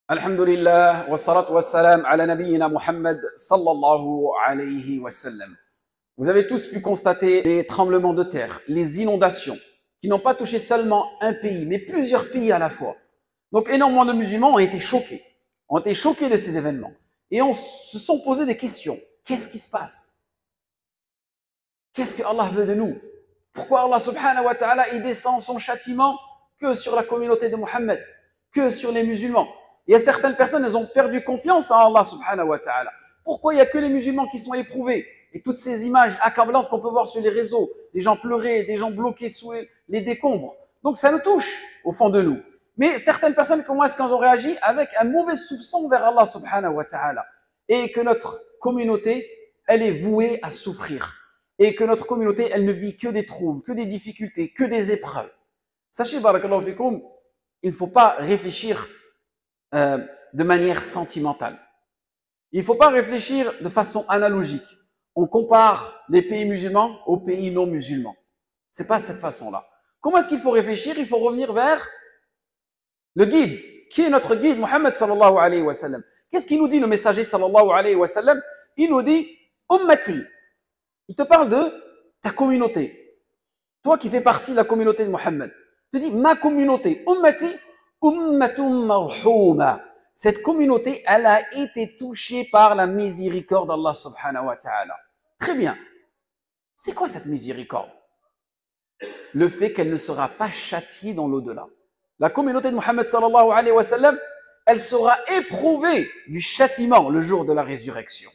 Alhamdulillah, wa salatu wa salam ala nabiyyina Muhammad sallallahu alayhi wa sallam. Vous avez tous pu constater les tremblements de terre, les inondations, qui n'ont pas touché seulement un pays, mais plusieurs pays à la fois. Donc énormément de musulmans ont été choqués de ces événements. Et se sont posé des questions. Qu'est-ce qui se passe? Qu'est-ce que Allah veut de nous? Pourquoi Allah subhanahu wa ta'ala il descend son châtiment que sur la communauté de Muhammad, que sur les musulmans? Il y a certaines personnes, elles ont perdu confiance en Allah subhanahu wa ta'ala. Pourquoi il n'y a que les musulmans qui sont éprouvés? Et toutes ces images accablantes qu'on peut voir sur les réseaux, des gens pleurer, des gens bloqués sous les décombres. Donc ça nous touche au fond de nous. Mais certaines personnes, comment est-ce qu'elles ont réagi? Avec un mauvais soupçon vers Allah subhanahu wa ta'ala. Et que notre communauté, elle est vouée à souffrir. Et que notre communauté, elle ne vit que des troubles, que des difficultés, que des épreuves. Sachez, barakallahu fikoum, il ne faut pas réfléchir de manière sentimentale. Il ne faut pas réfléchir de façon analogique. On compare les pays musulmans aux pays non musulmans. Ce n'est pas de cette façon-là. Comment est-ce qu'il faut réfléchir? Il faut revenir vers le guide. Qui est notre guide? Muhammad sallallahu alayhi wa sallam. Qu'est-ce qu'il nous dit le messager sallallahu alayhi wa sallam? Il nous dit Ummati. Il te parle de ta communauté. Toi qui fais partie de la communauté de Muhammad. Il te dit ma communauté. Ummati. Ummatum marhouma. Cette communauté, elle a été touchée par la miséricorde d'Allah subhanahu wa ta'ala. Très bien. C'est quoi cette miséricorde? Le fait qu'elle ne sera pas châtiée dans l'au-delà. La communauté de Muhammad sallallahu alayhi wa sallam, elle sera éprouvée du châtiment le jour de la résurrection.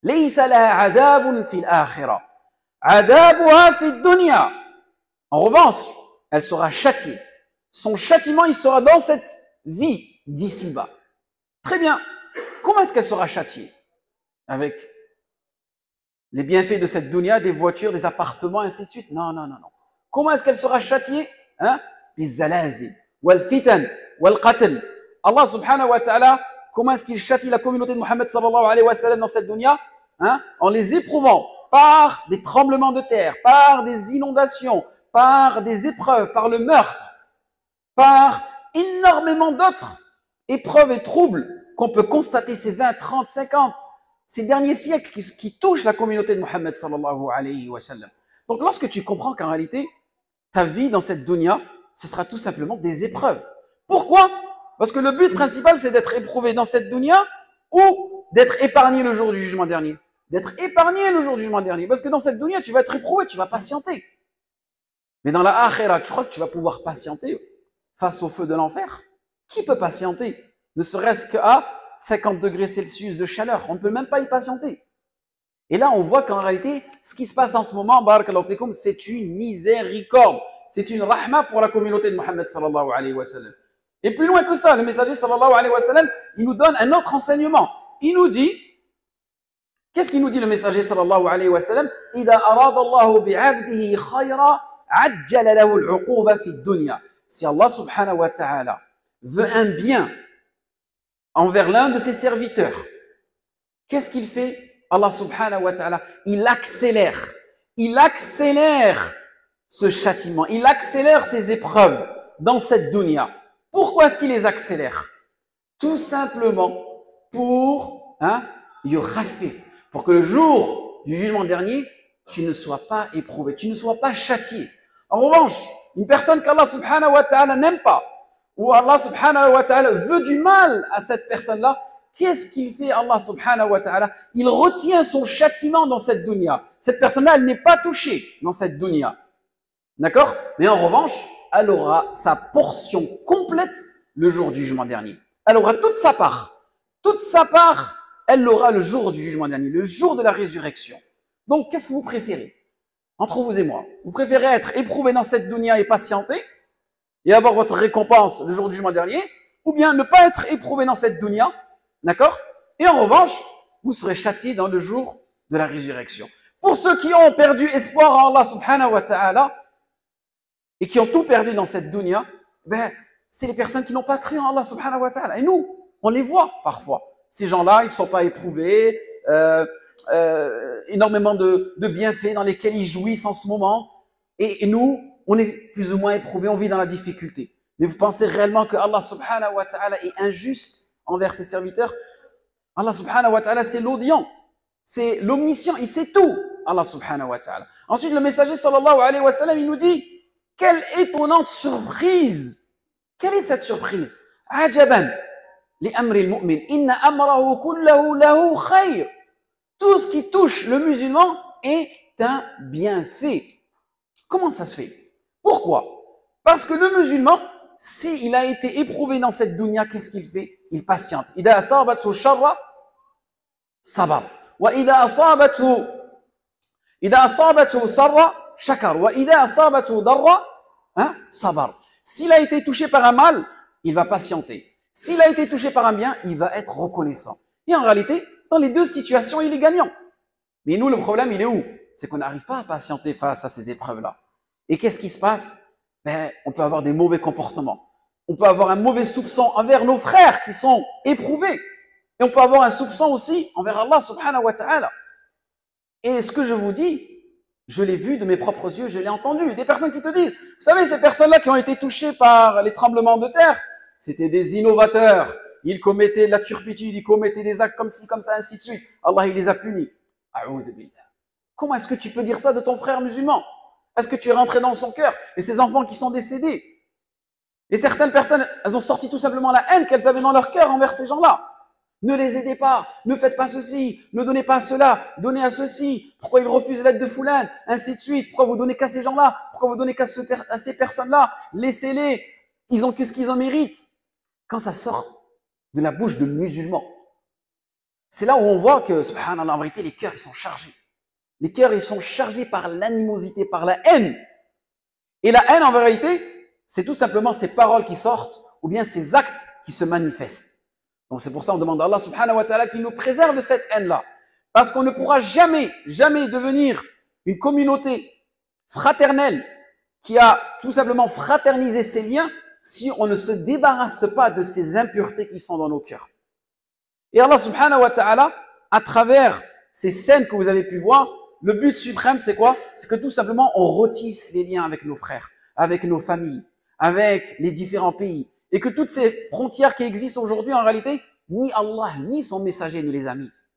Laysa laha adabun fil akhirah. Adabuha fid dunya. En revanche, elle sera châtiée. Son châtiment, il sera dans cette vie d'ici-bas. Très bien. Comment est-ce qu'elle sera châtiée? Avec les bienfaits de cette dunya, des voitures, des appartements, ainsi de suite? Non, non, non, non. Comment est-ce qu'elle sera châtiée? Bizalazil, wal fitan, wal qatl. Allah subhanahu wa ta'ala, comment est-ce qu'il châtie la communauté de Muhammad sallallahu alayhi wa sallam dans cette dunya? En les éprouvant par des tremblements de terre, par des inondations, par des épreuves, par le meurtre, par énormément d'autres épreuves et troubles qu'on peut constater ces 20, 30, 50, ces derniers siècles qui touchent la communauté de Muhammad sallallahu alayhi wa sallam. Donc lorsque tu comprends qu'en réalité, ta vie dans cette dunya, ce sera tout simplement des épreuves. Pourquoi? Parce que le but principal, c'est d'être éprouvé dans cette dunya ou d'être épargné le jour du jugement dernier. D'être épargné le jour du jugement dernier. Parce que dans cette dunya, tu vas être éprouvé, tu vas patienter. Mais dans la akhira, tu crois que tu vas pouvoir patienter face au feu de l'enfer? Qui peut patienter? Ne serait-ce qu'à 50 degrés Celsius de chaleur. On ne peut même pas y patienter. Et là, on voit qu'en réalité, ce qui se passe en ce moment, barakallahu fikum, c'est une miséricorde. C'est une rahma pour la communauté de Muhammad sallallahu alayhi wa sallam. Et plus loin que ça, le messager sallallahu alayhi wa sallam, il nous donne un autre enseignement. Il nous dit, qu'est-ce qu'il nous dit le messager sallallahu alayhi wa sallam? إِذَا أَرَادَ اللَّهُ بِعَبْدِهِ خَيْرًا عَجَّلَ لَهُ الْعُقُوبَ فِي الدُّنْيَا. Si Allah subhanahu wa ta'ala veut un bien envers l'un de ses serviteurs, qu'est-ce qu'il fait? Allah subhanahu wa ta'ala, il accélère ce châtiment, il accélère ces épreuves dans cette dunya. Pourquoi est-ce qu'il les accélère? Tout simplement pour pour que le jour du jugement dernier, tu ne sois pas éprouvé, tu ne sois pas châtié. En revanche, une personne qu'Allah subhanahu wa ta'ala n'aime pas, ou Allah subhanahu wa ta'ala veut du mal à cette personne-là, qu'est-ce qu'il fait Allah subhanahu wa ta'ala? Il retient son châtiment dans cette dunya. Cette personne-là, elle n'est pas touchée dans cette dunya. D'accord? Mais en revanche, elle aura sa portion complète le jour du jugement dernier. Elle aura toute sa part. Toute sa part, elle l'aura le jour du jugement dernier, le jour de la résurrection. Donc, qu'est-ce que vous préférez? Entre vous et moi, vous préférez être éprouvé dans cette dunya et patienter et avoir votre récompense le jour du jugement dernier, ou bien ne pas être éprouvé dans cette dunya, d'accord? Et en revanche, vous serez châtié dans le jour de la résurrection. Pour ceux qui ont perdu espoir en Allah subhanahu wa ta'ala et qui ont tout perdu dans cette dunya, c'est les personnes qui n'ont pas cru en Allah subhanahu wa ta'ala. Et nous, on les voit parfois. Ces gens-là, ils ne sont pas éprouvés, énormément de bienfaits dans lesquels ils jouissent en ce moment. Et nous, on est plus ou moins éprouvés, on vit dans la difficulté. Mais vous pensez réellement que Allah subhanahu wa ta'ala est injuste envers ses serviteurs? Allah subhanahu wa ta'ala, c'est l'audient, c'est l'omniscient, il sait tout. Allah subhanahu wa ta'ala. Ensuite, le messager sallallahu alayhi wa sallam, il nous dit, quelle étonnante surprise. Quelle est cette surprise? Ajaban li amri al-mu'min, inna amrahu kullahu lahu khayr. Tout ce qui touche le musulman est un bienfait. Comment ça se fait? Pourquoi? Parce que le musulman, s'il a été éprouvé dans cette dunya, qu'est-ce qu'il fait? Il patiente. Ida asabathu sharra, sabar. Wa ida asabathu sarra, shakar. Wa ida asabathu darra, sabar. S'il a été touché par un mal, il va patienter. S'il a été touché par un bien, il va être reconnaissant. Et en réalité, dans les deux situations, il est gagnant. Mais nous, le problème, il est où? C'est qu'on n'arrive pas à patienter face à ces épreuves-là. Et qu'est-ce qui se passe? On peut avoir des mauvais comportements. On peut avoir un mauvais soupçon envers nos frères qui sont éprouvés. Et on peut avoir un soupçon aussi envers Allah subhanahu wa ta'ala. Et ce que je vous dis, je l'ai vu de mes propres yeux, je l'ai entendu. Des personnes qui te disent, vous savez, ces personnes-là qui ont été touchées par les tremblements de terre, c'était des innovateurs. Ils commettaient de la turpitude, ils commettaient des actes comme ci, comme ça, ainsi de suite. Allah, il les a punis. A'oudhu billah. Comment est-ce que tu peux dire ça de ton frère musulman? Est-ce que tu es rentré dans son cœur? Et ces enfants qui sont décédés. Et certaines personnes, elles ont sorti tout simplement la haine qu'elles avaient dans leur cœur envers ces gens-là. Ne les aidez pas, ne faites pas ceci, ne donnez pas à cela, donnez à ceci. Pourquoi ils refusent l'aide de Foulane, ainsi de suite. Pourquoi vous donnez qu'à ces gens-là? Pourquoi vous donnez qu'à ces personnes-là? Laissez-les, ils ont que ce qu'ils en méritent. Quand ça sort de la bouche de musulmans, c'est là où on voit que, subhanallah, en vérité, les cœurs, ils sont chargés. Les cœurs, ils sont chargés par l'animosité, par la haine. Et la haine, en vérité, c'est tout simplement ces paroles qui sortent ou bien ces actes qui se manifestent. Donc c'est pour ça qu'on demande à Allah subhanahu wa ta'ala qu'il nous préserve de cette haine-là. Parce qu'on ne pourra jamais, jamais devenir une communauté fraternelle qui a tout simplement fraternisé ses liens si on ne se débarrasse pas de ces impuretés qui sont dans nos cœurs. Et Allah subhanahu wa ta'ala, à travers ces scènes que vous avez pu voir, le but suprême, c'est quoi? C'est que tout simplement, on retisse les liens avec nos frères, avec nos familles, avec les différents pays. Et que toutes ces frontières qui existent aujourd'hui, en réalité, ni Allah, ni son messager ne les a mises.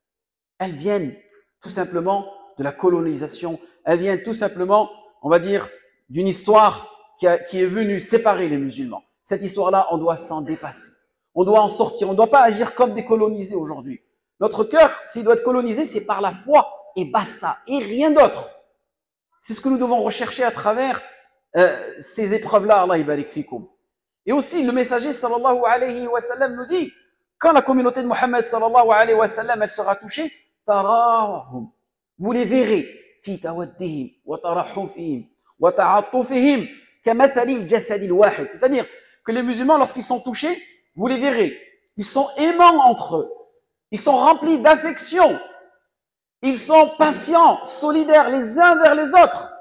Elles viennent tout simplement de la colonisation. Elles viennent tout simplement, on va dire, d'une histoire qui est venue séparer les musulmans. Cette histoire-là, on doit s'en dépasser. On doit en sortir. On ne doit pas agir comme des colonisés aujourd'hui. Notre cœur, s'il doit être colonisé, c'est par la foi et basta, et rien d'autre. C'est ce que nous devons rechercher à travers ces épreuves-là, Allah ibarik fikum. Et aussi, le messager sallallahu alayhi wa sallam nous dit, quand la communauté de Mohammed sallallahu alayhi wa sallam, elle sera touchée, tarahum, vous les verrez, fi tawaddihim, wa tarahufihim, wa ta'atufihim, kamathali al-jasadi al-wahid. C'est-à-dire que les musulmans, lorsqu'ils sont touchés, vous les verrez, ils sont aimants entre eux, ils sont remplis d'affection, ils sont patients, solidaires les uns vers les autres,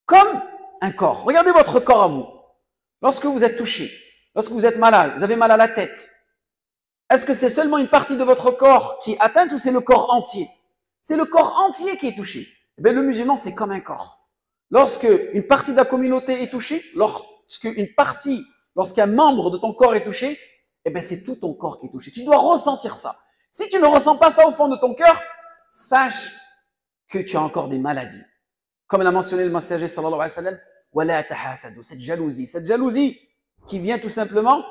comme un corps. Regardez votre corps à vous. Lorsque vous êtes touché, lorsque vous êtes malade, vous avez mal à la tête, est-ce que c'est seulement une partie de votre corps qui est atteinte ou c'est le corps entier? C'est le corps entier qui est touché. Eh bien, le musulman, c'est comme un corps. Lorsque une partie de la communauté est touchée, lorsqu'un membre de ton corps est touché, eh bien, c'est tout ton corps qui est touché. Tu dois ressentir ça. Si tu ne ressens pas ça au fond de ton cœur, sache que tu as encore des maladies. Comme l'a mentionné le messager sallallahu alayhi wa sallam, wala tahasadu, cette jalousie qui vient tout simplement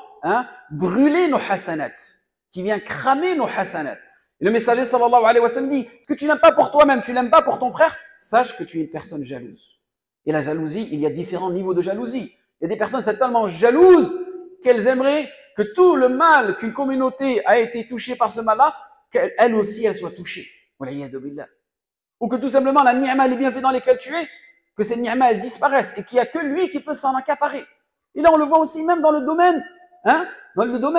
brûler nos hasanats, qui vient cramer nos hasanats. Et le messager sallallahu alayhi wa sallam dit, ce que tu n'aimes pas pour toi-même, tu l'aimes pas pour ton frère, sache que tu es une personne jalouse. Et la jalousie, il y a différents niveaux de jalousie. Il y a des personnes sont tellement jalouses qu'elles aimeraient que tout le mal qu'une communauté a été touchée par ce mal-là, qu'elle aussi, elle soit touchée. Ou que tout simplement la ni'ma, les bienfaits dans lesquels tu es, que ces ni'ma, elles disparaissent et qu'il n'y a que lui qui peut s'en accaparer. Et là, on le voit aussi même dans le domaine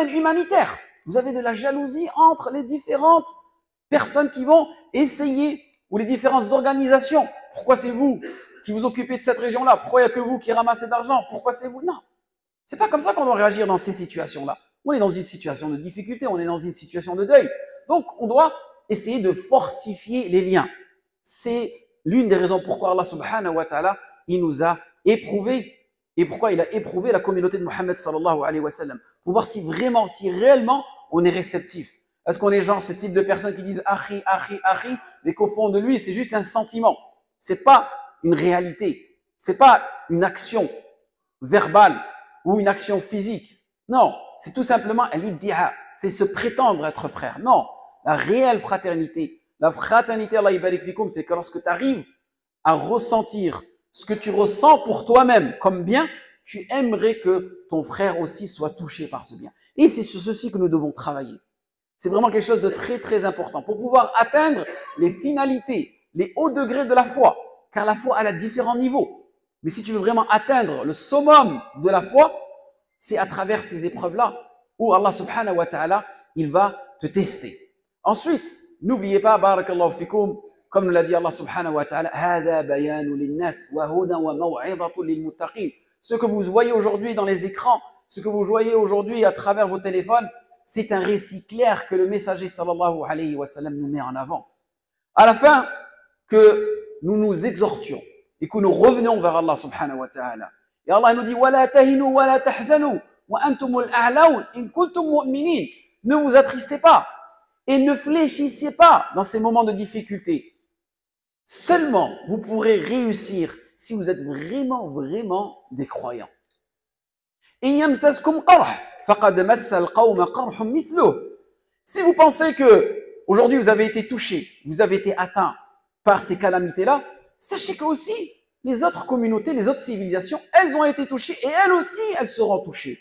humanitaire. Vous avez de la jalousie entre les différentes personnes qui vont essayer, ou les différentes organisations. Pourquoi c'est vous qui vous occupez de cette région-là? Pourquoi il n'y a que vous qui ramassez d'argent? Pourquoi c'est vous? Non. C'est pas comme ça qu'on doit réagir dans ces situations-là. On est dans une situation de difficulté, on est dans une situation de deuil. Donc, on doit essayer de fortifier les liens. C'est l'une des raisons pourquoi Allah subhanahu wa ta'ala, il nous a éprouvés Et pourquoi il a éprouvé la communauté de Mohammed sallallahu alayhi wa sallam, pour voir si vraiment, si réellement on est réceptif. Est-ce qu'on est genre ce type de personnes qui disent Akhi, Akhi, Akhi, mais qu'au fond de lui, c'est juste un sentiment. C'est pas une réalité. C'est pas une action verbale ou une action physique. Non, c'est tout simplement l'iddia, c'est se prétendre être frère. Non, la réelle fraternité, Allah yabarik fikoum, c'est que lorsque tu arrives à ressentir ce que tu ressens pour toi-même comme bien, tu aimerais que ton frère aussi soit touché par ce bien. Et c'est sur ceci que nous devons travailler. C'est vraiment quelque chose de très très important pour pouvoir atteindre les finalités, les hauts degrés de la foi. Car la foi, elle a différents niveaux. Mais si tu veux vraiment atteindre le summum de la foi, c'est à travers ces épreuves-là où Allah subhanahu wa ta'ala, il va te tester. Ensuite, n'oubliez pas, barakallahu fikoum, comme nous l'a dit Allah subhanahu wa ta'ala, هَذَا بَيَانُ لِلنَّاسِ وَهُدًى وَمَوْعِظَةٌ لِلْمُتَّقِينَ. Ce que vous voyez aujourd'hui dans les écrans, ce que vous voyez aujourd'hui à travers vos téléphones, c'est un récit clair que le messager sallallahu alayhi wa sallam nous met en avant. À la fin, que nous nous exhortions et que nous revenions vers Allah subhanahu wa ta'ala. Et Allah nous dit وَلَا تَهِنُوا وَلَا تَحْزَنُوا وَأَنْتُمُ الْأَعْلَوْنَ إِن كُنتُم مُؤْمِنِينَ. Ne vous attristez pas et ne fléchissez pas dans ces moments de difficulté. Seulement, vous pourrez réussir si vous êtes vraiment, vraiment des croyants. إِن يَمْسَسْكُمْ قَرْحٌ فَقَدْ مَسَّ الْقَوْمَ قَرْحٌ مِثْلُهُ. Si vous pensez que aujourd'hui vous avez été touché, vous avez été atteint par ces calamités-là, sachez que aussi les autres communautés, les autres civilisations, elles ont été touchées et elles aussi, elles seront touchées.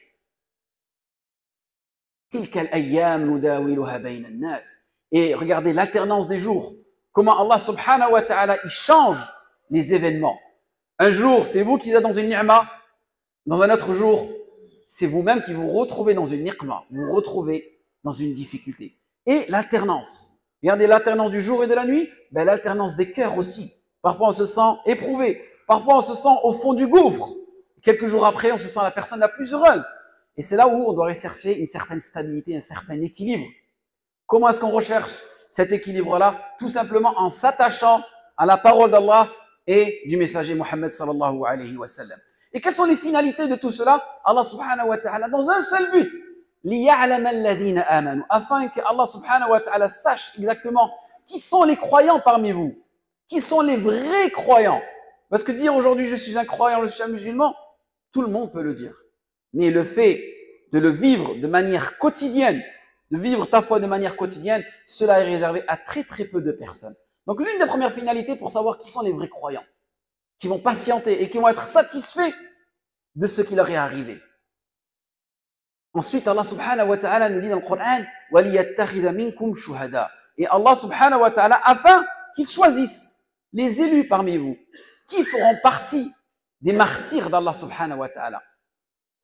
تِلْكَ الْأَيَّامُ نُدَاوِلُهَا بَيْنَ النَّاسِ. Et regardez l'alternance des jours. Comment Allah subhanahu wa ta'ala, il change les événements. Un jour, c'est vous qui êtes dans une ni'ma. Dans un autre jour, c'est vous-même qui vous retrouvez dans une niqma. Vous vous retrouvez dans une difficulté. Et l'alternance. Regardez l'alternance du jour et de la nuit. Ben, l'alternance des cœurs aussi. Parfois, on se sent éprouvé. Parfois, on se sent au fond du gouffre. Quelques jours après, on se sent la personne la plus heureuse. Et c'est là où on doit rechercher une certaine stabilité, un certain équilibre. Comment est-ce qu'on recherche cet équilibre-là? Tout simplement en s'attachant à la parole d'Allah et du messager Mohammed sallallahu alayhi wa sallam. Et quelles sont les finalités de tout cela? Allah subhanahu wa ta'ala, dans un seul but, لِيَعْلَمَ الَّذِينَ آمَنُوا, afin que Allah subhanahu wa ta'ala sache exactement qui sont les croyants parmi vous, qui sont les vrais croyants. Parce que dire aujourd'hui je suis un croyant, je suis un musulman, tout le monde peut le dire. Mais le fait de le vivre de manière quotidienne, de vivre ta foi de manière quotidienne, cela est réservé à très très peu de personnes. Donc l'une des premières finalités pour savoir qui sont les vrais croyants, qui vont patienter et qui vont être satisfaits de ce qui leur est arrivé. Ensuite, Allah subhanahu wa ta'ala nous dit dans le Coran وَلِيَتَّخِذَ مِنْكُمْ شُهَدَاءَ. Et Allah subhanahu wa ta'ala, afin qu'ils choisissent les élus parmi vous, qui feront partie des martyrs d'Allah subhanahu wa ta'ala.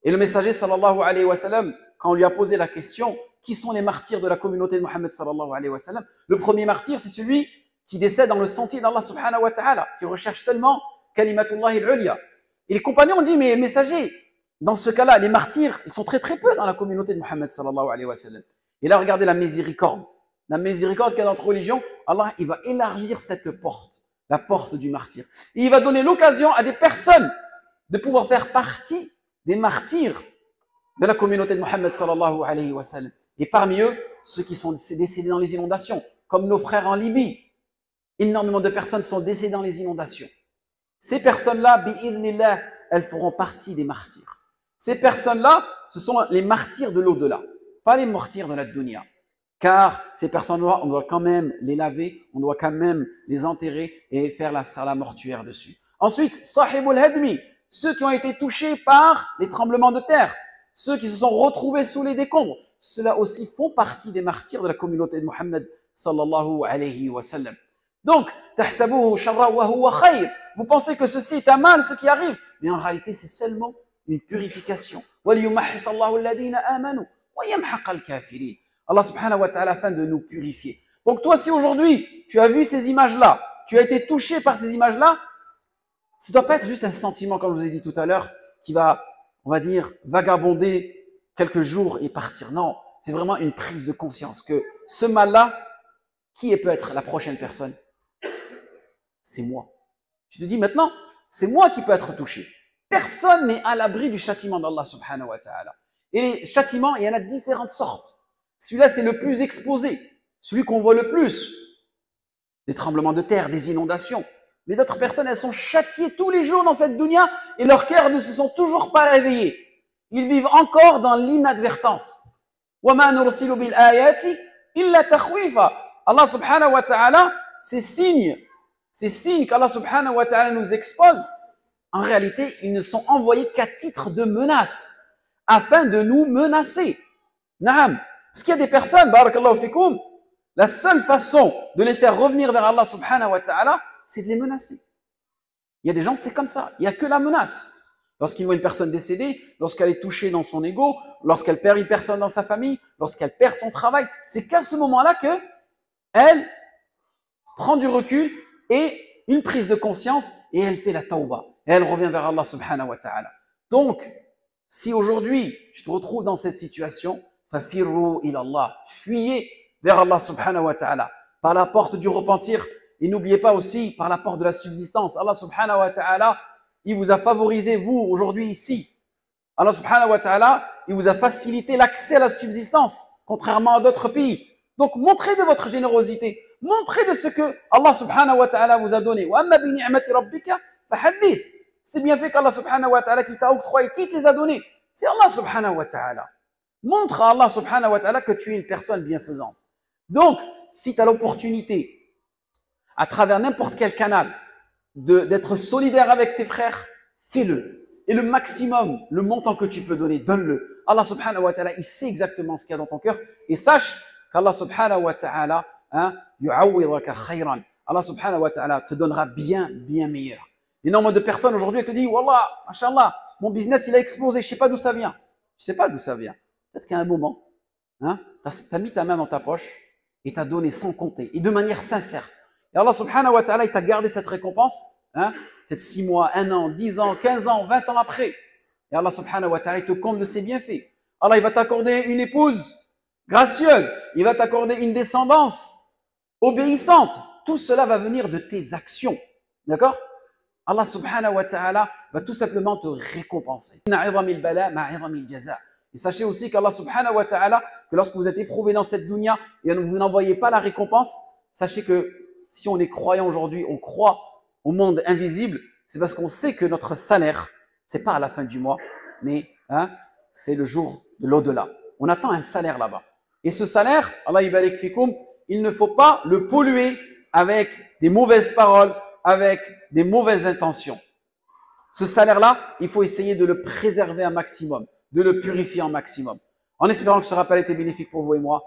Et le messager sallallahu alayhi wa sallam, quand on lui a posé la question, qui sont les martyrs de la communauté de Mohammed sallallahu alayhi wa sallam, le premier martyr, c'est celui qui décède dans le sentier d'Allah subhanahu wa ta'ala, qui recherche seulement kalimatullah al-ulya. Et les compagnons ont dit, mais messager, dans ce cas-là, les martyrs, ils sont très très peu dans la communauté de Mohammed sallallahu alayhi wa sallam. Et là, regardez la miséricorde. La miséricorde qu'il y a dans notre religion, Allah, il va élargir cette porte, la porte du martyr. Et il va donner l'occasion à des personnes de pouvoir faire partie des martyrs de la communauté de Mohammed sallallahu alayhi wa sallam. Et parmi eux, ceux qui sont décédés dans les inondations, comme nos frères en Libye. Énormément de personnes sont décédées dans les inondations. Ces personnes-là, bi'idhnillah, elles feront partie des martyrs. Ces personnes-là, ce sont les martyrs de l'au-delà, pas les martyrs de la dunya. Car ces personnes-là, on doit quand même les laver, on doit quand même les enterrer et faire la salat mortuaire dessus. Ensuite, sahibul hadmi, ceux qui ont été touchés par les tremblements de terre, ceux qui se sont retrouvés sous les décombres, ceux-là aussi font partie des martyrs de la communauté de Mohammed sallallahu alayhi wa sallam. Donc, tahsabuhu sharra wa huwa khayr. Vous pensez que ceci est un mal, ce qui arrive, mais en réalité, c'est seulement une purification. وَلِيُمَحِّصَ اللَّهُ الَّذِينَ آمَنُوا وَيَمْحَقَ الْكَافِرِينَ. Allah subhanahu wa ta'ala afin de nous purifier. Donc toi, si aujourd'hui, tu as vu ces images-là, tu as été touché par ces images-là, ça ne doit pas être juste un sentiment, comme je vous ai dit tout à l'heure, qui va, on va dire, vagabonder quelques jours et partir. Non, c'est vraiment une prise de conscience que ce mal-là, qui peut être la prochaine personne? C'est moi. Tu te dis maintenant, c'est moi qui peux être touché. Personne n'est à l'abri du châtiment d'Allah subhanahu wa ta'ala. Et les châtiments, il y en a différentes sortes. Celui-là, c'est le plus exposé, celui qu'on voit le plus. Des tremblements de terre, des inondations. Mais d'autres personnes, elles sont châtiées tous les jours dans cette dunya et leurs cœurs ne se sont toujours pas réveillés. Ils vivent encore dans l'inadvertance. وَمَا نُرْسِلُ بِالْآيَاتِ إِلَّا تَخْوِيفًا. Allah subhanahu wa ta'ala, ces signes qu'Allah subhanahu wa ta'ala nous expose, en réalité, ils ne sont envoyés qu'à titre de menace, afin de nous menacer. Naam. Parce qu'il y a des personnes, barakallahu fikoum, la seule façon de les faire revenir vers Allah subhanahu wa ta'ala, c'est de les menacer. Il y a des gens, c'est comme ça. Il n'y a que la menace. Lorsqu'ils voient une personne décédée, lorsqu'elle est touchée dans son ego, lorsqu'elle perd une personne dans sa famille, lorsqu'elle perd son travail, c'est qu'à ce moment-là que elle prend du recul et une prise de conscience et elle fait la tawbah. Et elle revient vers Allah subhanahu wa ta'ala. Donc, si aujourd'hui tu te retrouves dans cette situation, fafirru ilallah, fuyez vers Allah subhanahu wa ta'ala, par la porte du repentir. Et n'oubliez pas aussi par la porte de la subsistance. Allah subhanahu wa ta'ala, il vous a favorisé, vous, aujourd'hui ici. Allah subhanahu wa ta'ala, il vous a facilité l'accès à la subsistance, contrairement à d'autres pays. Donc, montrez de votre générosité. Montrez de ce que Allah subhanahu wa ta'ala vous a donné. Wa amma bi ni'mati rabbika fahaddith. C'est bien fait qu'Allah subhanahu wa ta'ala qui t'a octroyé, qui te les a donnés. C'est Allah subhanahu wa ta'ala. Montre à Allah subhanahu wa ta'ala que tu es une personne bienfaisante. Donc, si tu as l'opportunité, à travers n'importe quel canal, d'être solidaire avec tes frères, fais-le. Et le maximum, le montant que tu peux donner, donne-le. Allah subhanahu wa ta'ala, il sait exactement ce qu'il y a dans ton cœur. Et sache qu'Allah subhanahu wa ta'ala, yu'awwidaka khayran. Allah subhanahu wa ta'ala te donnera bien meilleur. Énormément de personnes aujourd'hui, elles te disent, Wallah, mashallah, mon business, il a explosé, je ne sais pas d'où ça vient. Je ne sais pas d'où ça vient. Peut-être qu'à un moment, tu as mis ta main dans ta poche et tu as donné sans compter et de manière sincère. Et Allah subhanahu wa ta'ala, il t'a gardé cette récompense, peut-être 6 mois, 1 an, 10 ans, 15 ans, 20 ans après. Et Allah subhanahu wa ta'ala, il te comble de ses bienfaits. Allah, il va t'accorder une épouse gracieuse. Il va t'accorder une descendance obéissante. Tout cela va venir de tes actions. D'accord? Allah subhanahu wa ta'ala va tout simplement te récompenser. Et sachez aussi qu'Allah subhanahu wa ta'ala, que lorsque vous êtes éprouvé dans cette dunya et vous n'envoyez pas la récompense, sachez que si on est croyant aujourd'hui, on croit au monde invisible, c'est parce qu'on sait que notre salaire, c'est pas à la fin du mois, mais c'est le jour de l'au-delà. On attend un salaire là-bas. Et ce salaire, Allah yibarik fikoum, il ne faut pas le polluer avec des mauvaises paroles, avec des mauvaises intentions. Ce salaire-là, il faut essayer de le préserver un maximum, de le purifier un maximum. En espérant que ce rappel était bénéfique pour vous et moi.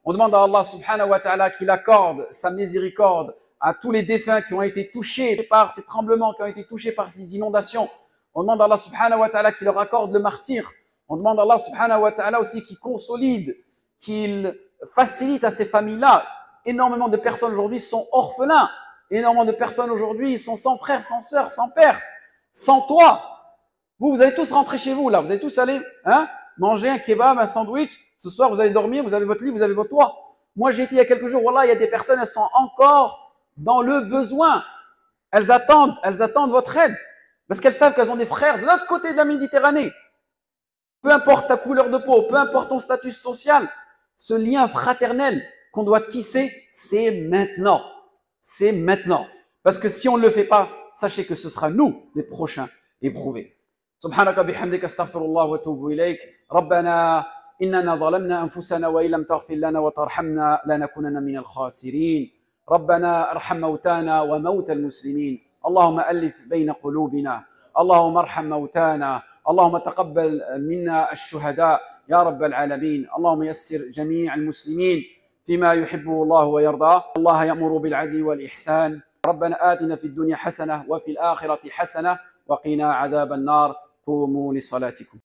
On demande à Allah subhanahu wa ta'ala qu'il accorde sa miséricorde à tous les défunts qui ont été touchés par ces tremblements, qui ont été touchés par ces inondations. On demande à Allah subhanahu wa ta'ala qu'il leur accorde le martyre. On demande à Allah subhanahu wa ta'ala aussi qu'il consolide, qu'il facilite à ces familles-là. Énormément de personnes aujourd'hui sont orphelins. Énormément de personnes aujourd'hui sont sans frère, sans sœur, sans père, sans toit. Vous allez tous rentrer chez vous là. Vous allez tous aller manger un kebab, un sandwich. Ce soir, vous allez dormir, vous avez votre lit, vous avez votre toit. Moi, j'ai été il y a quelques jours. Voilà, il y a des personnes, elles sont encore dans le besoin. Elles attendent votre aide. Parce qu'elles savent qu'elles ont des frères de l'autre côté de la Méditerranée. Peu importe ta couleur de peau, peu importe ton statut social, ce lien fraternel qu'on doit tisser, c'est maintenant. C'est maintenant. Parce que si on ne le fait pas, sachez que ce sera nous, les prochains éprouvés. سبحانك بحمدك استغفر الله واتوب اليك ربنا اننا ظلمنا انفسنا وان لم تغفر لنا وترحمنا لنكونن من الخاسرين ربنا ارحم موتانا وموتى المسلمين اللهم الف بين قلوبنا اللهم ارحم موتانا اللهم تقبل منا الشهداء يا رب العالمين اللهم يسر جميع المسلمين فيما يحبه الله ويرضاه الله يأمر بالعدل والإحسان ربنا آتنا في الدنيا حسنة وفي الآخرة حسنة وقنا عذاب النار قوموا لصلاتكم